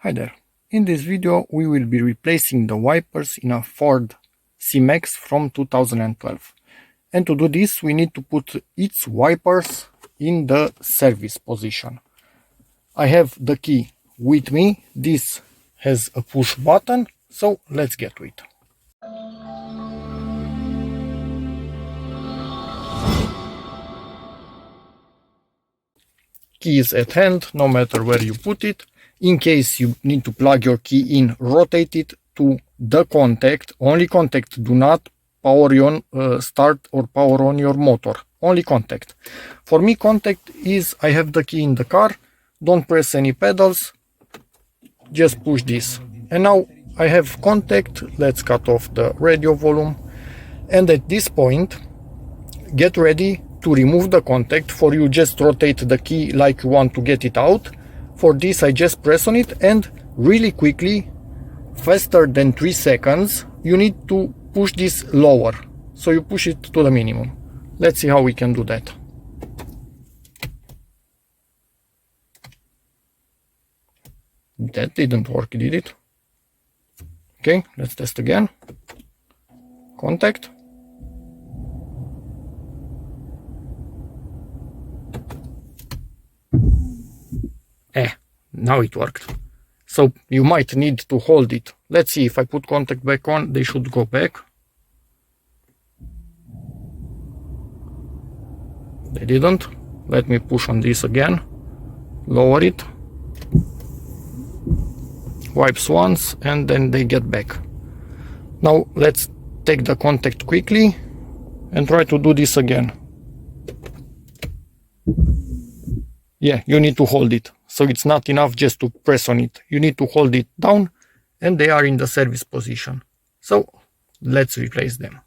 Hi there. In this video we will be replacing the wipers in a Ford C-Max from 2012. And to do this we need to put its wipers in the service position. I have the key with me. This has a push button, so let's get to it. Key is at hand, no matter where you put it. In case you need to plug your key in, rotate it to the contact, only contact, do not power on, start or power on your motor, only contact. For me, contact is, I have the key in the car, don't press any pedals, just push this. And now I have contact, let's cut off the radio volume. And at this point, get ready to remove the contact. For you, just rotate the key like you want to get it out. For this, I just press on it and really quickly, faster than 3 seconds, you need to push this lower. So you push it to the minimum. Let's see how we can do that. That didn't work, did it? Okay, let's test again. Contact. Now it worked. So you might need to hold it. Let's see, if I put contact back on, they should go back. They didn't. Let me push on this again. Lower it. Wipes once and then they get back. Now let's take the contact quickly and try to do this again. Yeah, you need to hold it. So it's not enough just to press on it. You need to hold it down and they are in the service position. So let's replace them.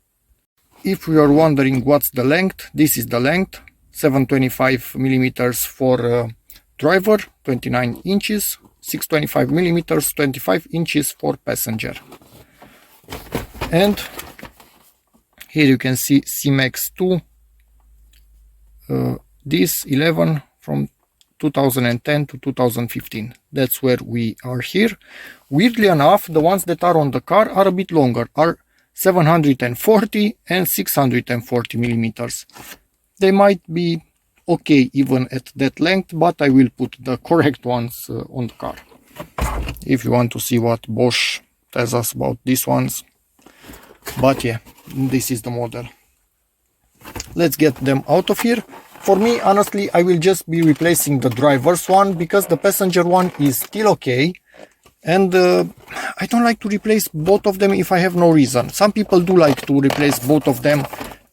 If you are wondering what's the length, this is the length. 725 millimeters for driver, 29 inches, 625 millimeters, 25 inches for passenger. And here you can see C-Max 2, this 11 from 2010 to 2015. That's where we are here. Weirdly enough, the ones that are on the car are a bit longer, are 740 and 640 millimeters. They might be okay even at that length, but I will put the correct ones on the car. If you want to see what Bosch tells us about these ones. But yeah, this is the model. Let's get them out of here. For me, honestly, I will just be replacing the driver's one because the passenger one is still okay. And I don't like to replace both of them if I have no reason. Some people do like to replace both of them.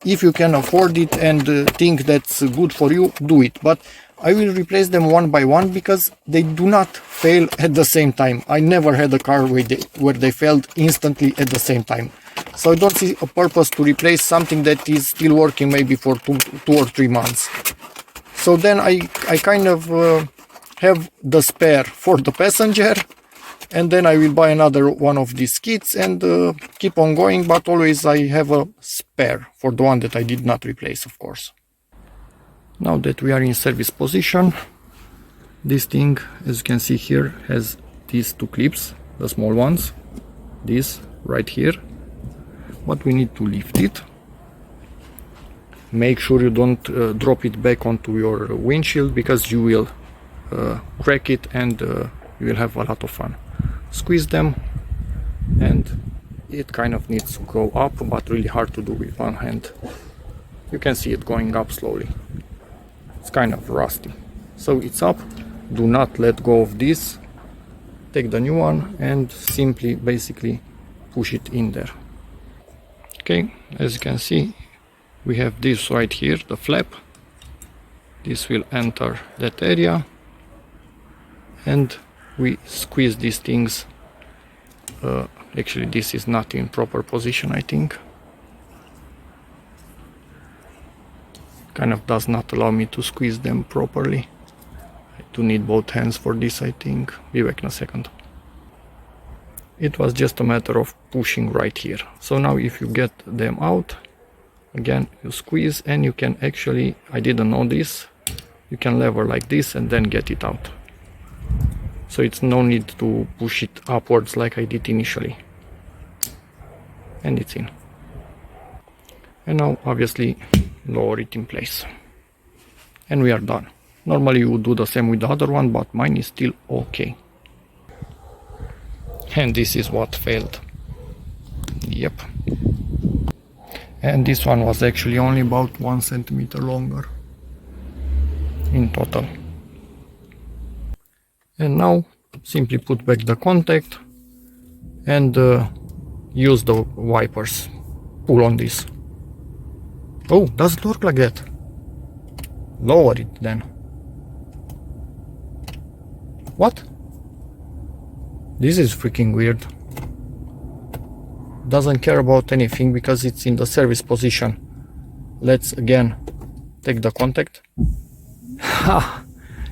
If you can afford it and think that's good for you, do it. But I will replace them one by one because they do not fail at the same time. I never had a car where they failed instantly at the same time. So I don't see a purpose to replace something that is still working maybe for two or 3 months. So then I kind of have the spare for the passenger, and then I will buy another one of these kits and keep on going, but always I have a spare for the one that I did not replace, of course. Now that we are in service position, this thing, as you can see here, has these 2 clips, the small ones, this right here. But we need to lift it. Make sure you don't drop it back onto your windshield because you will crack it and you will have a lot of fun. Squeeze them and it kind of needs to go up, but really hard to do with one hand. You can see it going up slowly. It's kind of rusty. So it's up. Do not let go of this. Take the new one and simply basically push it in there. Okay, as you can see, we have this right here, the flap. This will enter that area and we squeeze these things. Actually, this is not in proper position, I think. Kind of does not allow me to squeeze them properly. I do need both hands for this, I think. Be back in a second. It was just a matter of pushing right here. So now if you get them out, again you squeeze and you can actually, I didn't know this, you can lever like this and then get it out. so it's no need to push it upwards like I did initially. And it's in. And now obviously lower it in place. And we are done. Normally you would do the same with the other one, but mine is still okay. And this is what failed. Yep. And this one was actually only about 1 centimeter longer in total. And now simply put back the contact and use the wipers. Pull on this. Oh, doesn't work like that. Lower it then. What? This is freaking weird. Doesn't care about anything because it's in the service position. Let's again take the contact. Ha!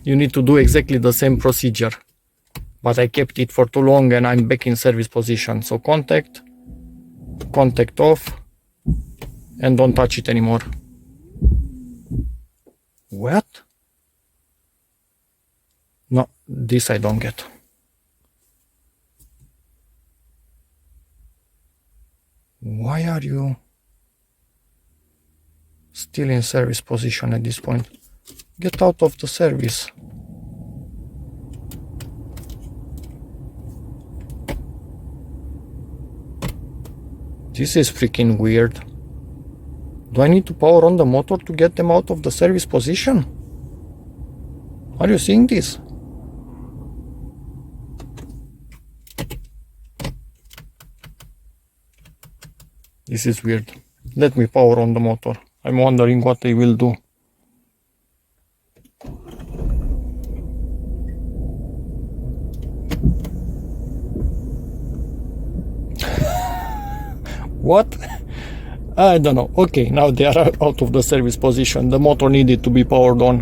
You need to do exactly the same procedure. But I kept it for too long and I'm back in service position. So contact off, and don't touch it anymore. What? No, this I don't get. Why are you still in service position at this point? Get out of the service. This is freaking weird. Do I need to power on the motor to get them out of the service position? Are you seeing this? This is weird. Let me power on the motor. I'm wondering what they will do. What? I don't know. Okay, now they are out of the service position. The motor needed to be powered on.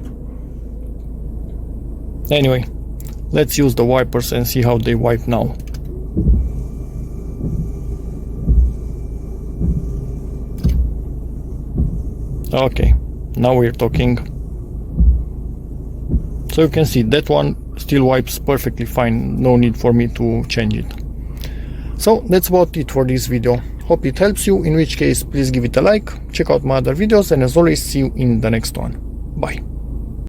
Anyway, let's use the wipers and see how they wipe now. Okay, now we're talking. So you can see that one still wipes perfectly fine. No need for me to change it. So that's about it for this video. Hope it helps you, in which case please give it a like, check out my other videos, and as always, see you in the next one. Bye.